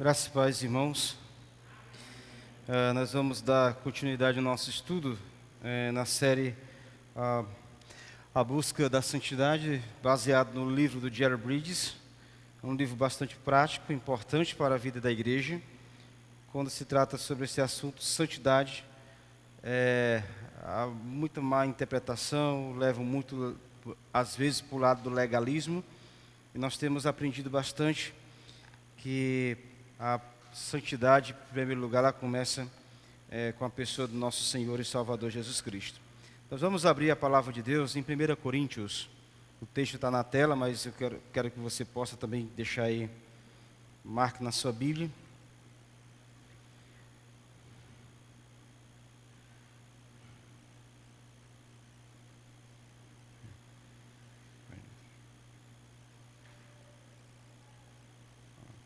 Graças e paz, irmãos. Nós vamos dar continuidade ao nosso estudo na série A Busca da Santidade, baseado no livro do Jerry Bridges. É um livro bastante prático, importante para a vida da igreja. Quando se trata sobre esse assunto, santidade, há muita má interpretação, levam muito, às vezes, para o lado do legalismo. E nós temos aprendido bastante que a santidade, em primeiro lugar, ela começa com a pessoa do nosso Senhor e Salvador Jesus Cristo. Nós vamos abrir a palavra de Deus em 1 Coríntios. O texto está na tela, mas eu quero que você possa também deixar aí, marque na sua Bíblia.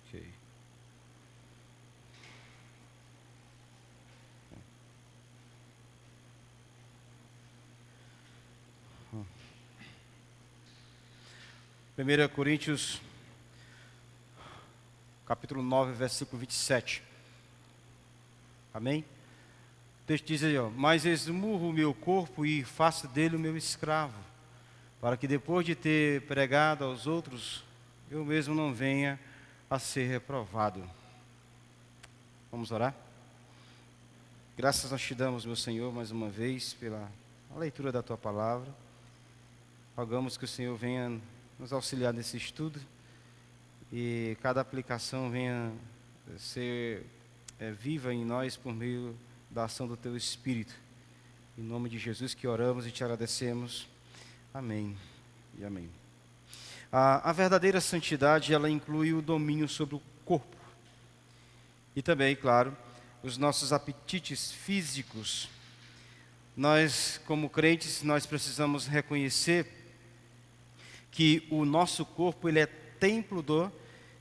Ok. Primeira Coríntios, capítulo 9, versículo 27. Amém? O texto diz aí, mas esmurro o meu corpo e faço dele o meu escravo, para que depois de ter pregado aos outros, eu mesmo não venha a ser reprovado. Vamos orar? Graças nós te damos, meu Senhor, mais uma vez, pela leitura da Tua Palavra. Rogamos que o Senhor venha nos auxiliar nesse estudo e cada aplicação venha ser viva em nós por meio da ação do Teu Espírito. Em nome de Jesus que oramos e te agradecemos. Amém e amém. A verdadeira santidade, ela inclui o domínio sobre o corpo e também, claro, os nossos apetites físicos. Nós, como crentes, nós precisamos reconhecer que o nosso corpo, ele é templo do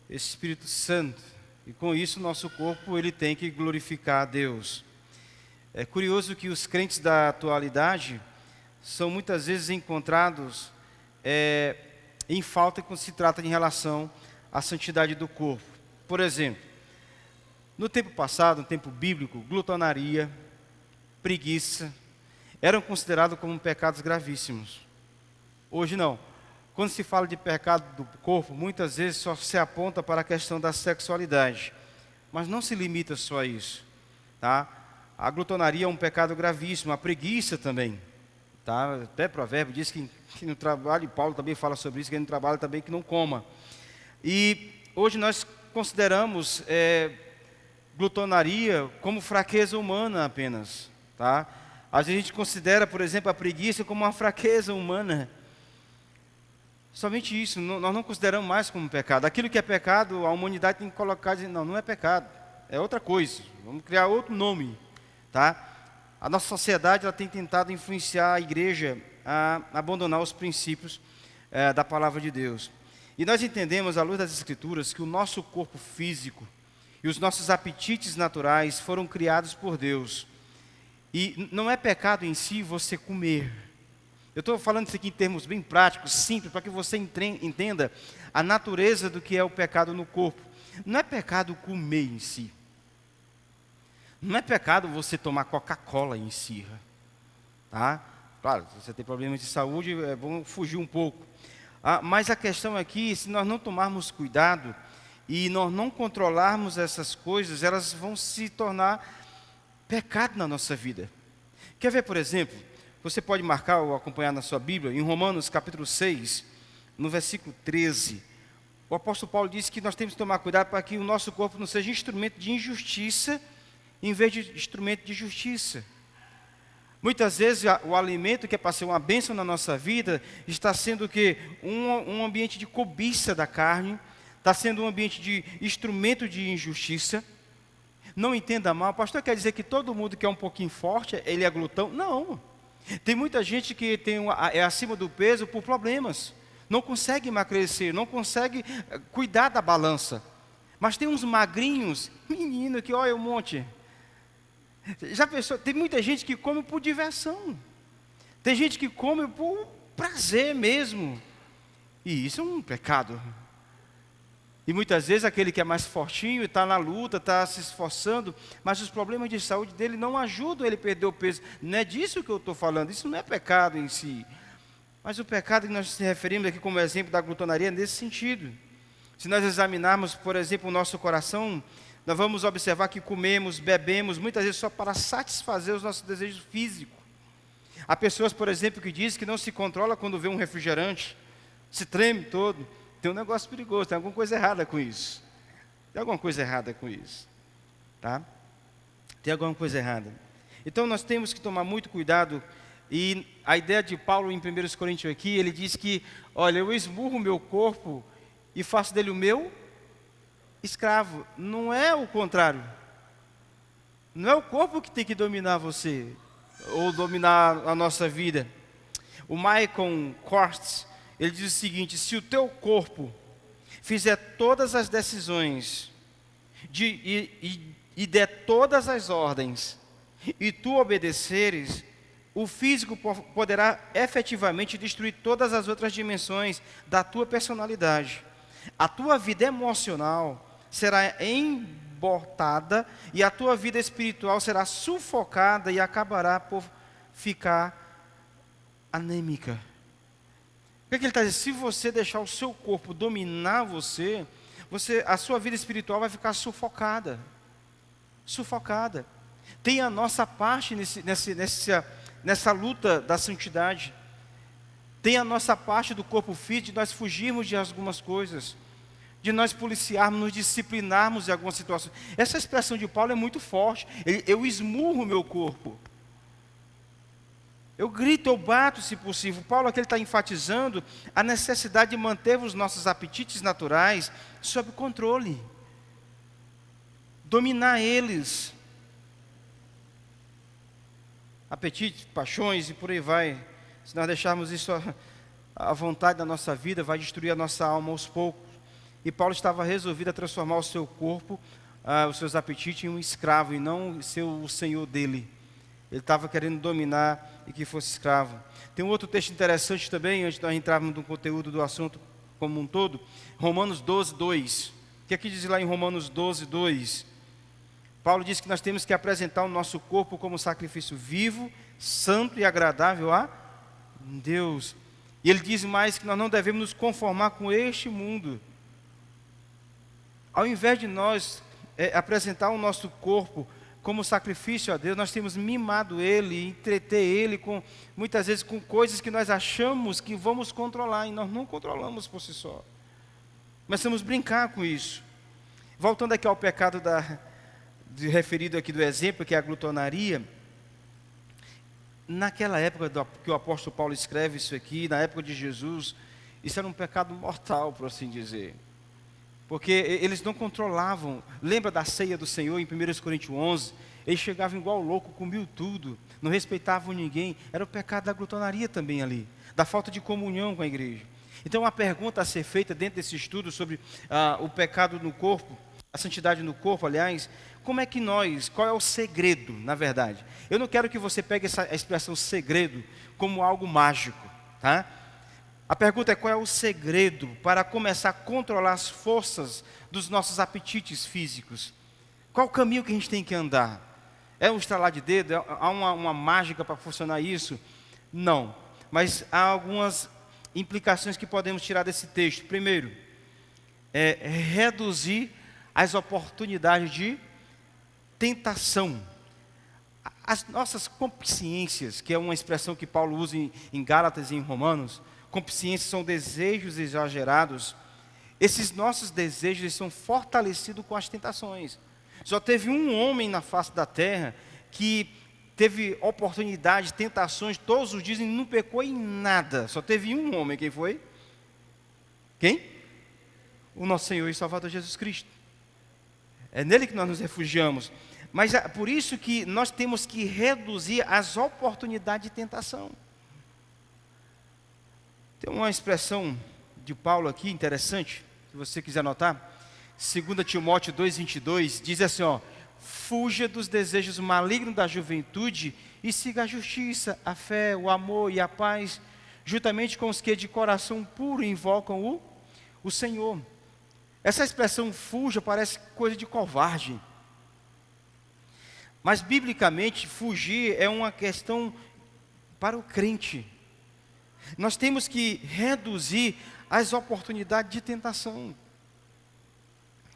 Espírito Santo. E com isso, nosso corpo, ele tem que glorificar a Deus. É curioso que os crentes da atualidade são muitas vezes encontrados em falta quando se trata em relação à santidade do corpo. Por exemplo, no tempo passado, no tempo bíblico, glutonaria, preguiça, eram considerados como pecados gravíssimos. Hoje não. Quando se fala de pecado do corpo, muitas vezes só se aponta para a questão da sexualidade. Mas não se limita só a isso. Tá? A glutonaria é um pecado gravíssimo, a preguiça também. Tá? Até provérbio diz que no trabalho, e Paulo também fala sobre isso, que no trabalho também que não coma. E hoje nós consideramos glutonaria como fraqueza humana apenas. Tá? Às vezes a gente considera, por exemplo, a preguiça como uma fraqueza humana. Somente isso, nós não consideramos mais como pecado. Aquilo que é pecado, a humanidade tem que colocar e dizer, não é pecado, é outra coisa. Vamos criar outro nome. Tá? A nossa sociedade ela tem tentado influenciar a igreja a abandonar os princípios da palavra de Deus. E nós entendemos, à luz das Escrituras, que o nosso corpo físico e os nossos apetites naturais foram criados por Deus. E não é pecado em si você comer. Eu estou falando isso aqui em termos bem práticos, simples, para que você entenda a natureza do que é o pecado no corpo. Não é pecado comer em si. Não é pecado você tomar Coca-Cola em si. Tá? Claro, se você tem problemas de saúde, é bom fugir um pouco. Mas a questão aqui, se nós não tomarmos cuidado e nós não controlarmos essas coisas, elas vão se tornar pecado na nossa vida. Quer ver, por exemplo, você pode marcar ou acompanhar na sua Bíblia, em Romanos capítulo 6, no versículo 13. O apóstolo Paulo diz que nós temos que tomar cuidado para que o nosso corpo não seja instrumento de injustiça, em vez de instrumento de justiça. Muitas vezes o alimento que é para ser uma bênção na nossa vida, está sendo o quê? Um ambiente de cobiça da carne, está sendo um ambiente de instrumento de injustiça. Não entenda mal, o pastor quer dizer que todo mundo que é um pouquinho forte, ele é glutão? Não. Tem muita gente que é acima do peso por problemas. Não consegue emagrecer, não consegue cuidar da balança. Mas tem uns magrinhos, menino, que olha um monte. Já pensou? Tem muita gente que come por diversão. Tem gente que come por prazer mesmo. E isso é um pecado. E muitas vezes aquele que é mais fortinho está na luta, está se esforçando, mas os problemas de saúde dele não ajudam ele a perder o peso. Não é disso que eu estou falando, isso não é pecado em si. Mas o pecado que nós nos referimos aqui como exemplo da glutonaria é nesse sentido. Se nós examinarmos, por exemplo, o nosso coração, nós vamos observar que comemos, bebemos, muitas vezes só para satisfazer os nossos desejos físicos. Há pessoas, por exemplo, que dizem que não se controla quando vê um refrigerante, se treme todo. Tem um negócio perigoso, tem alguma coisa errada com isso. Tem alguma coisa errada com isso. Tá? Tem alguma coisa errada. Então nós temos que tomar muito cuidado. E a ideia de Paulo em 1 Coríntios aqui, ele diz que, olha, eu esmurro o meu corpo e faço dele o meu escravo. Não é o contrário. Não é o corpo que tem que dominar você, ou dominar a nossa vida. O Michael Kors, ele diz o seguinte: se o teu corpo fizer todas as decisões e der todas as ordens, e tu obedeceres, o físico poderá efetivamente destruir todas as outras dimensões da tua personalidade. A tua vida emocional será embotada e a tua vida espiritual será sufocada e acabará por ficar anêmica. O que ele está dizendo? Se você deixar o seu corpo dominar você, a sua vida espiritual vai ficar sufocada. Sufocada. Tem a nossa parte nessa luta da santidade. Tem a nossa parte do corpo físico, de nós fugirmos de algumas coisas, de nós policiarmos, nos disciplinarmos em algumas situações. Essa expressão de Paulo é muito forte. Eu esmurro o meu corpo. Eu grito, eu bato, se possível. Paulo aqui está enfatizando a necessidade de manter os nossos apetites naturais sob controle. Dominar eles. Apetites, paixões e por aí vai. Se nós deixarmos isso à vontade da nossa vida, vai destruir a nossa alma aos poucos. E Paulo estava resolvido a transformar o seu corpo, os seus apetites em um escravo e não ser o senhor dele. Ele estava querendo dominar e que fosse escravo. Tem um outro texto interessante também, antes de nós entrarmos no conteúdo do assunto como um todo. Romanos 12, 2. O que aqui diz lá em Romanos 12, 2? Paulo diz que nós temos que apresentar o nosso corpo como sacrifício vivo, santo e agradável a Deus. E ele diz mais que nós não devemos nos conformar com este mundo. Ao invés de nós apresentar o nosso corpo como sacrifício a Deus, nós temos mimado Ele, entreter Ele muitas vezes com coisas que nós achamos que vamos controlar, e nós não controlamos por si só. Começamos a brincar com isso. Voltando aqui ao pecado referido aqui do exemplo, que é a glutonaria. Naquela época que o apóstolo Paulo escreve isso aqui, na época de Jesus, isso era um pecado mortal, por assim dizer. Porque eles não controlavam. Lembra da ceia do Senhor em 1 Coríntios 11? Eles chegavam igual louco, comiam tudo, não respeitavam ninguém. Era o pecado da glutonaria também ali, da falta de comunhão com a igreja. Então a pergunta a ser feita dentro desse estudo sobre o pecado no corpo, a santidade no corpo, aliás, qual é o segredo, na verdade? Eu não quero que você pegue essa expressão segredo como algo mágico, tá? A pergunta é: qual é o segredo para começar a controlar as forças dos nossos apetites físicos? Qual o caminho que a gente tem que andar? É um estalar de dedo? Há uma mágica para funcionar isso? Não. Mas há algumas implicações que podemos tirar desse texto. Primeiro, reduzir as oportunidades de tentação. As nossas concupiscências, que é uma expressão que Paulo usa em Gálatas e em Romanos, concupiscências são desejos exagerados. Esses nossos desejos são fortalecidos com as tentações. Só teve um homem na face da terra que teve oportunidade, tentações todos os dias e não pecou em nada. Só teve um homem. Quem foi? Quem? O nosso Senhor e Salvador Jesus Cristo. É nele que nós nos refugiamos. Mas é por isso que nós temos que reduzir as oportunidades de tentação. Tem uma expressão de Paulo aqui interessante, se você quiser anotar. 2 Timóteo 2,22 diz assim, fuja dos desejos malignos da juventude e siga a justiça, a fé, o amor e a paz, juntamente com os que de coração puro invocam o Senhor. Essa expressão fuja parece coisa de covarde. Mas, biblicamente, fugir é uma questão para o crente. Nós temos que reduzir as oportunidades de tentação.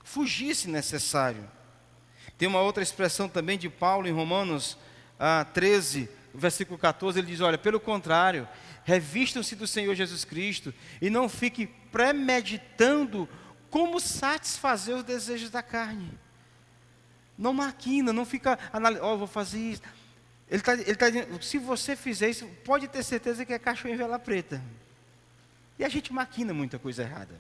Fugir se necessário. Tem uma outra expressão também de Paulo em Romanos 13, versículo 14, ele diz, olha, pelo contrário, revistam-se do Senhor Jesus Cristo e não fiquem premeditando como satisfazer os desejos da carne. Não maquina, não fica analisando, vou fazer isso. Ele tá dizendo, se você fizer isso, pode ter certeza que é cachorro em vela preta. E a gente maquina muita coisa errada.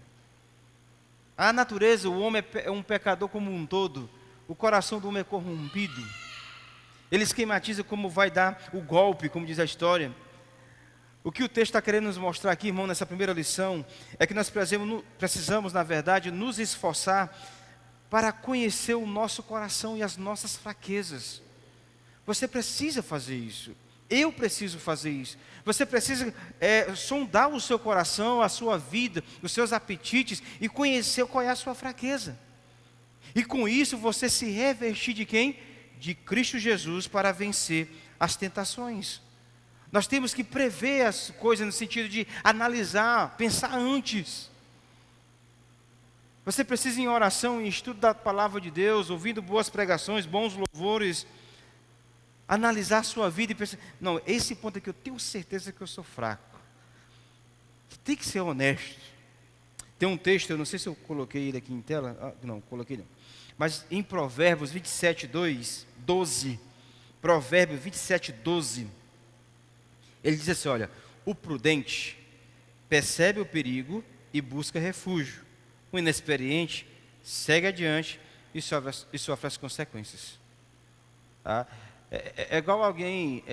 A natureza, o homem é um pecador como um todo. O coração do homem é corrompido. Ele esquematiza como vai dar o golpe, como diz a história. O que o texto está querendo nos mostrar aqui, irmão, nessa primeira lição, é que nós precisamos, na verdade, nos esforçar para conhecer o nosso coração e as nossas fraquezas. Você precisa fazer isso. Eu preciso fazer isso. Você precisa sondar o seu coração, a sua vida, os seus apetites e conhecer qual é a sua fraqueza. E com isso você se revestir de quem? De Cristo Jesus para vencer as tentações. Nós temos que prever as coisas no sentido de analisar, pensar antes. Você precisa em oração, em estudo da palavra de Deus, ouvindo boas pregações, bons louvores, analisar a sua vida e pensar, não, esse ponto aqui eu tenho certeza que eu sou fraco. Tem que ser honesto. Tem um texto, eu não sei se eu coloquei ele aqui em tela, não, coloquei não. Mas em Provérbios 27, 12, Provérbios 27, 12, ele diz assim, olha, o prudente percebe o perigo e busca refúgio. O inexperiente segue adiante e sofre as consequências. Tá? É igual alguém,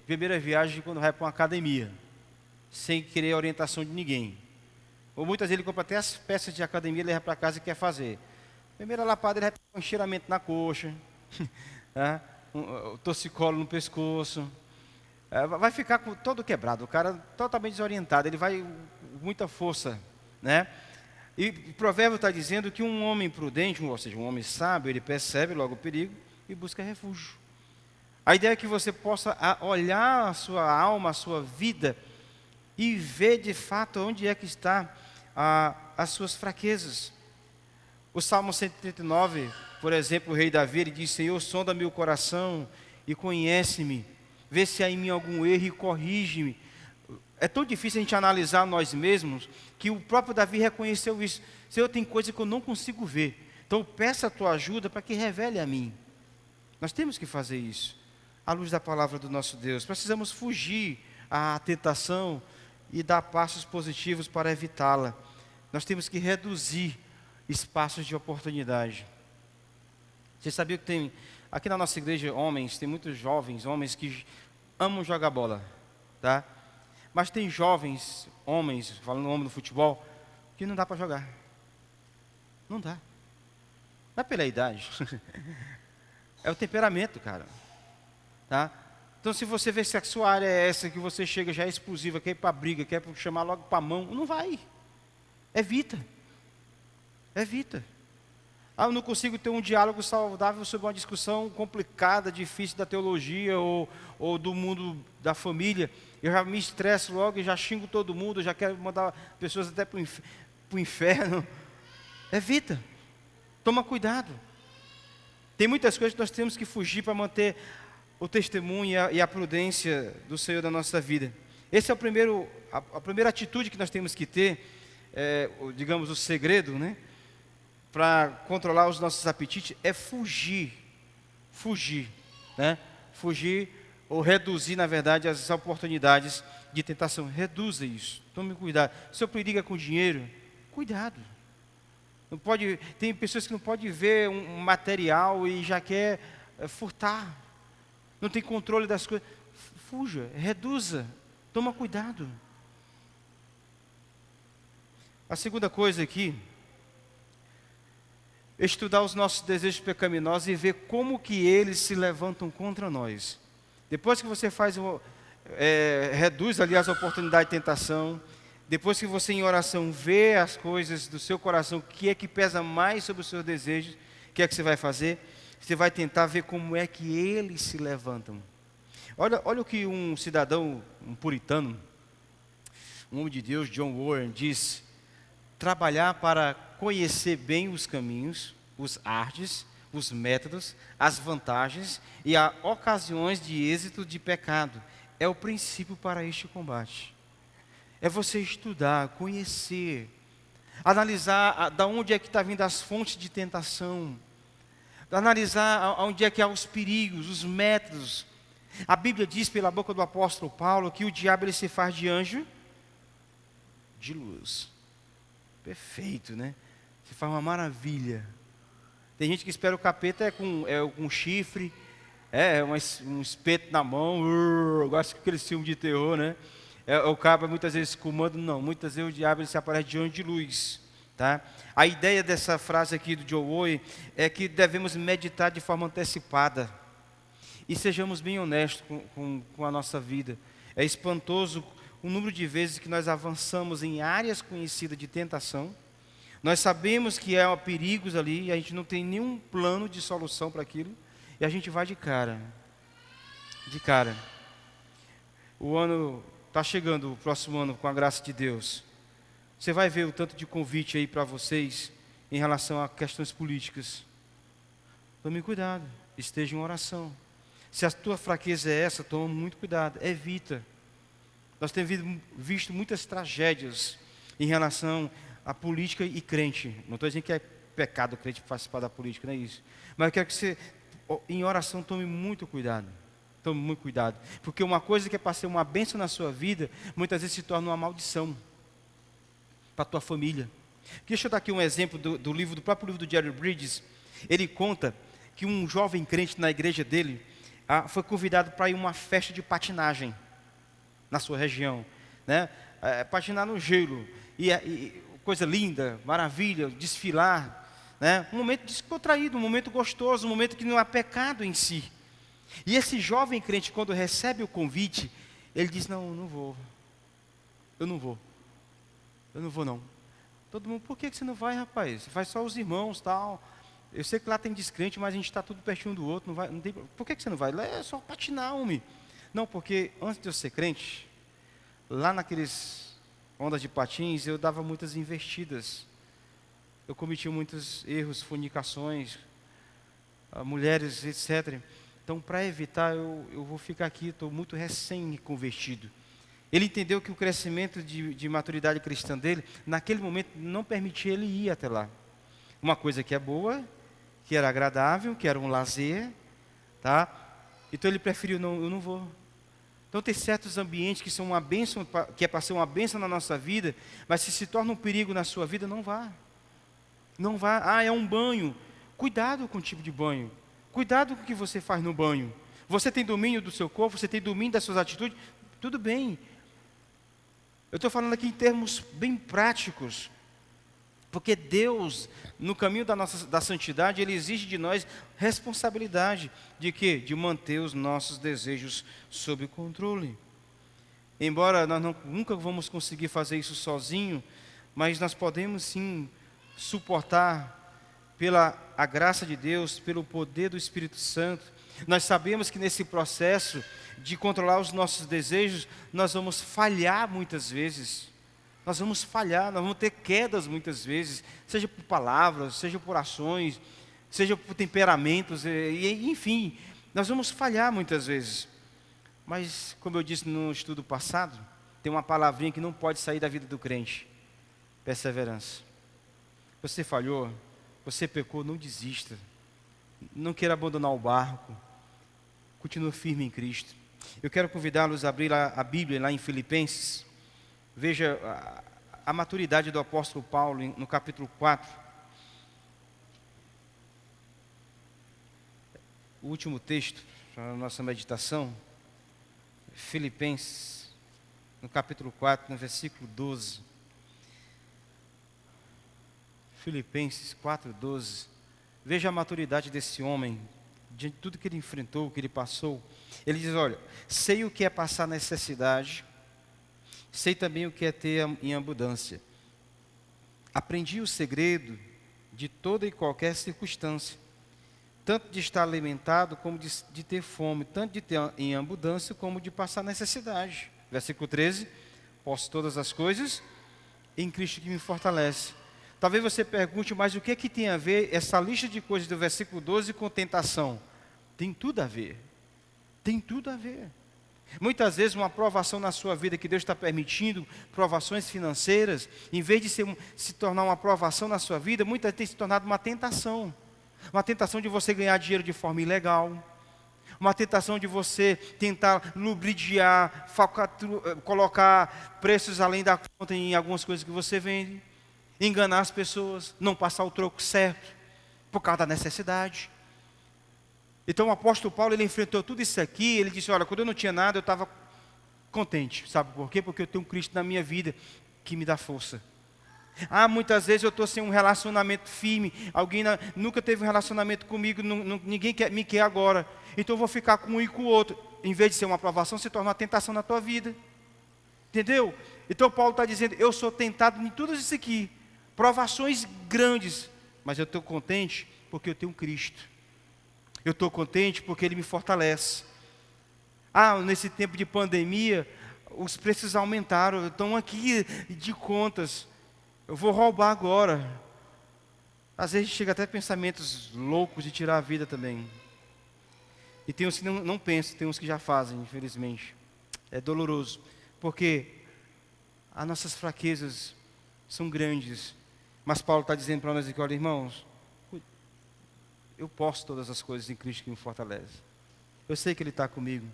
primeira viagem quando vai para uma academia, sem querer orientação de ninguém. Ou muitas vezes ele compra até as peças de academia, leva para casa e quer fazer. Primeira lapada, ele vai pegar um encheiramento na coxa, tá? Um torcicolo no pescoço. Vai ficar todo quebrado, o cara totalmente desorientado, ele vai com muita força, né? E o provérbio está dizendo que um homem prudente, ou seja, um homem sábio, ele percebe logo o perigo e busca refúgio. A ideia é que você possa olhar a sua alma, a sua vida e ver de fato onde é que está as suas fraquezas. O Salmo 139, por exemplo, o rei Davi, ele diz, Senhor, sonda-me o coração e conhece-me, vê se há em mim algum erro e corrige-me. É tão difícil a gente analisar nós mesmos, que o próprio Davi reconheceu isso. Senhor, tem coisa que eu não consigo ver, então peça a tua ajuda para que revele a mim. Nós temos que fazer isso, à luz da palavra do nosso Deus. Precisamos fugir à tentação e dar passos positivos para evitá-la. Nós temos que reduzir espaços de oportunidade. Você sabia que tem, aqui na nossa igreja, homens, tem muitos jovens, homens que amam jogar bola, tá? Mas tem jovens, homens, falando homem do futebol, que não dá para jogar. Não dá. Não é pela idade. É o temperamento, cara. Tá? Então, se você vê se a sua área é essa, que você chega já é explosiva, quer ir para briga, quer chamar logo para a mão, não vai. Evita. Evita. Eu não consigo ter um diálogo saudável sobre uma discussão complicada, difícil da teologia ou do mundo da família. Eu já me estresso logo e já xingo todo mundo, já quero mandar pessoas até para o inferno. Evita. Toma cuidado. Tem muitas coisas que nós temos que fugir para manter o testemunho e a prudência do Senhor da nossa vida. Esse é a primeira atitude que nós temos que ter, digamos, o segredo, né? Para controlar os nossos apetites, é fugir, né? Fugir ou reduzir, na verdade, as oportunidades de tentação. Reduza isso, tome cuidado. Se eu briga com dinheiro, cuidado. Não pode, tem pessoas que não podem ver um material e já quer furtar. Não tem controle das coisas. Fuja, reduza, toma cuidado. A segunda coisa aqui, estudar os nossos desejos pecaminosos e ver como que eles se levantam contra nós. Depois que você reduz ali as oportunidades de tentação, depois que você em oração vê as coisas do seu coração, o que é que pesa mais sobre os seus desejos, o que é que você vai fazer? Você vai tentar ver como é que eles se levantam. Olha o que um cidadão, um puritano, um homem de Deus, John Warren, diz: trabalhar para conhecer bem os caminhos, os artes, os métodos, as vantagens e as ocasiões de êxito de pecado é o princípio para este combate. É você estudar, conhecer, analisar da onde é que está vindo as fontes de tentação, analisar onde é que há os perigos, os métodos. A Bíblia diz pela boca do apóstolo Paulo que o diabo ele se faz de anjo de luz. Perfeito, né? Se faz uma maravilha. Tem gente que espera o capeta com chifre, um espeto na mão, eu gosto daquele filme de terror, né? O cabo muitas vezes comando, não, muitas vezes o diabo ele se aparece de anjo de luz, tá? A ideia dessa frase aqui do John Owen é que devemos meditar de forma antecipada e sejamos bem honestos com a nossa vida. É espantoso o número de vezes que nós avançamos em áreas conhecidas de tentação. Nós sabemos que há perigos ali e a gente não tem nenhum plano de solução para aquilo e a gente vai de cara. De cara. O ano está chegando, o próximo ano, com a graça de Deus. Você vai ver o tanto de convite aí para vocês em relação a questões políticas. Tome cuidado, esteja em oração. Se a tua fraqueza é essa, toma muito cuidado, evita. Nós temos visto muitas tragédias em relação à política e crente. Não estou dizendo que é pecado o crente participar da política, não é isso. Mas eu quero que você, em oração, tome muito cuidado. Tome muito cuidado. Porque uma coisa que é para ser uma bênção na sua vida, muitas vezes se torna uma maldição para a tua família. Deixa eu dar aqui um exemplo do próprio livro do Jerry Bridges. Ele conta que um jovem crente na igreja dele foi convidado para ir a uma festa de patinagem na sua região, né? Patinar no gelo, e coisa linda, maravilha, desfilar, né? Um momento descontraído, um momento gostoso, um momento que não há pecado em si. E esse jovem crente, quando recebe o convite, ele diz: não, eu não vou, eu não vou não. Todo mundo: por que você não vai, rapaz? Você faz só os irmãos, tal. Eu sei que lá tem descrente, mas a gente está tudo pertinho do outro, não tem, por que você não vai? Lá é só patinar, homem. Não, porque antes de eu ser crente, lá naqueles ondas de patins, eu dava muitas investidas. Eu cometia muitos erros, fornicações, mulheres, etc. Então, para evitar, eu vou ficar aqui, estou muito recém-convertido. Ele entendeu que o crescimento de maturidade cristã dele, naquele momento, não permitia ele ir até lá. Uma coisa que é boa, que era agradável, que era um lazer, tá? Então ele preferiu: não, eu não vou. Então tem certos ambientes que são uma bênção, que é para ser uma bênção na nossa vida, mas se torna um perigo na sua vida, não vá. Não vá. É um banho. Cuidado com o tipo de banho. Cuidado com o que você faz no banho. Você tem domínio do seu corpo, você tem domínio das suas atitudes, tudo bem. Eu estou falando aqui em termos bem práticos. Porque Deus, no caminho da santidade, Ele exige de nós responsabilidade. De quê? De manter os nossos desejos sob controle. Embora nós nunca vamos conseguir fazer isso sozinho, mas nós podemos sim suportar pela a graça de Deus, pelo poder do Espírito Santo. Nós sabemos que nesse processo de controlar os nossos desejos, nós vamos falhar muitas vezes. Nós vamos falhar, nós vamos ter quedas muitas vezes, seja por palavras, seja por ações, seja por temperamentos, enfim, nós vamos falhar muitas vezes. Mas, como eu disse no estudo passado, tem uma palavrinha que não pode sair da vida do crente: perseverança. Você falhou, você pecou, não desista. Não queira abandonar o barco. Continue firme em Cristo. Eu quero convidá-los a abrir a Bíblia lá em Filipenses. Veja a maturidade do apóstolo Paulo no capítulo 4. O último texto para a nossa meditação. Filipenses, no capítulo 4, no versículo 12. Filipenses 4, 12. Veja a maturidade desse homem, diante de tudo que ele enfrentou, que ele passou. Ele diz: olha, sei o que é passar necessidade, Sei também o que é ter em abundância. Aprendi o segredo de toda e qualquer circunstância, tanto de estar alimentado como de ter fome, tanto de ter em abundância como de passar necessidade. Versículo 13, posso todas as coisas em Cristo que me fortalece. Talvez você pergunte, mas o que é que tem a ver essa lista de coisas do versículo 12 com tentação? Tem tudo a ver. Tem tudo a ver. Muitas vezes uma provação na sua vida que Deus está permitindo, provações financeiras, em vez de se tornar uma provação na sua vida, muitas vezes tem se tornado uma tentação. Uma tentação de você ganhar dinheiro de forma ilegal. Uma tentação de você tentar lubridiar, colocar preços além da conta em algumas coisas que você vende. Enganar as pessoas, não passar o troco certo, por causa da necessidade. Então o apóstolo Paulo, ele enfrentou tudo isso aqui, ele disse, olha, quando eu não tinha nada, eu estava contente. Sabe por quê? Porque eu tenho um Cristo na minha vida que me dá força. Muitas vezes eu estou sem um relacionamento firme, alguém nunca teve um relacionamento comigo, ninguém me quer agora, então eu vou ficar com um e com o outro. Em vez de ser uma aprovação, se torna uma tentação na tua vida. Entendeu? Então Paulo está dizendo, eu sou tentado em tudo isso aqui, provações grandes, mas eu estou contente porque eu tenho Cristo. Eu estou contente porque Ele me fortalece. Nesse tempo de pandemia, os preços aumentaram, estão aqui de contas, eu vou roubar agora. Às vezes chega até pensamentos loucos de tirar a vida também. E tem uns que não pensam, tem uns que já fazem, infelizmente. É doloroso, porque as nossas fraquezas são grandes. Mas Paulo está dizendo para nós aqui, olha irmãos, eu posso todas as coisas em Cristo que me fortalece. Eu sei que Ele está comigo,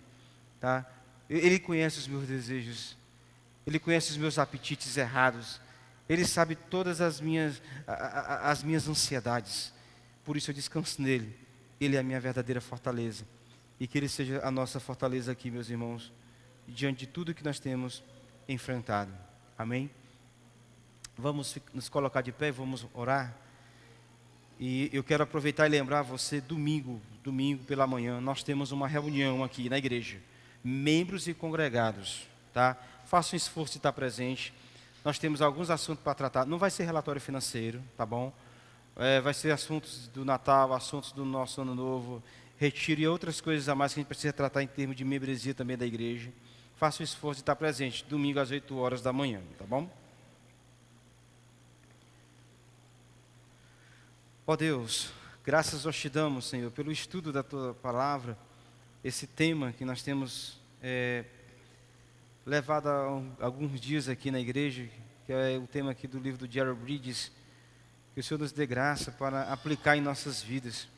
tá? Ele conhece os meus desejos, Ele conhece os meus apetites errados, Ele sabe todas as minhas ansiedades. Por isso eu descanso nele. Ele é a minha verdadeira fortaleza. E que Ele seja a nossa fortaleza aqui, meus irmãos, diante de tudo que nós temos enfrentado. Amém? Vamos nos colocar de pé e vamos orar. E eu quero aproveitar e lembrar você, domingo pela manhã, nós temos uma reunião aqui na igreja. Membros e congregados, tá? Faça um esforço de estar presente. Nós temos alguns assuntos para tratar. Não vai ser relatório financeiro, tá bom? Vai ser assuntos do Natal, assuntos do nosso Ano Novo, retiro e outras coisas a mais que a gente precisa tratar em termos de membresia também da igreja. Faça o esforço de estar presente, domingo às 8 horas da manhã, tá bom? Ó Deus, graças nós te damos, Senhor, pelo estudo da Tua Palavra, esse tema que nós temos levado há alguns dias aqui na igreja, que é o tema aqui do livro do Gerald Bridges, que o Senhor nos dê graça para aplicar em nossas vidas.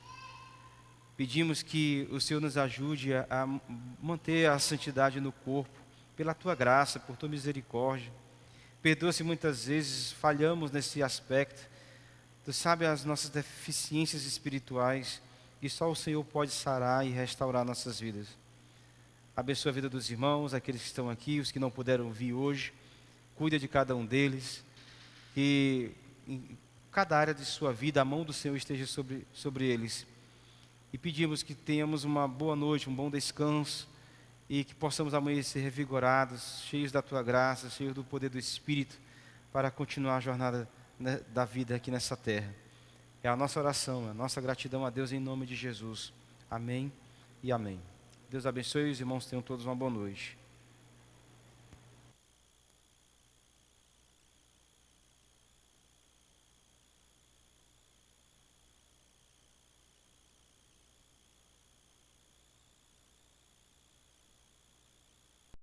Pedimos que o Senhor nos ajude a manter a santidade no corpo, pela Tua graça, por Tua misericórdia. Perdoa se muitas vezes falhamos nesse aspecto. Tu sabe as nossas deficiências espirituais, e só o Senhor pode sarar e restaurar nossas vidas. Abençoa a vida dos irmãos, aqueles que estão aqui, os que não puderam vir hoje. Cuida de cada um deles. Que em cada área de sua vida, a mão do Senhor esteja sobre eles. E pedimos que tenhamos uma boa noite, um bom descanso, e que possamos amanhecer revigorados, cheios da Tua graça, cheios do poder do Espírito, para continuar a jornada da vida aqui nessa terra. É a nossa oração, a nossa gratidão a Deus em nome de Jesus. Amém e amém. Deus abençoe, os irmãos tenham todos uma boa noite.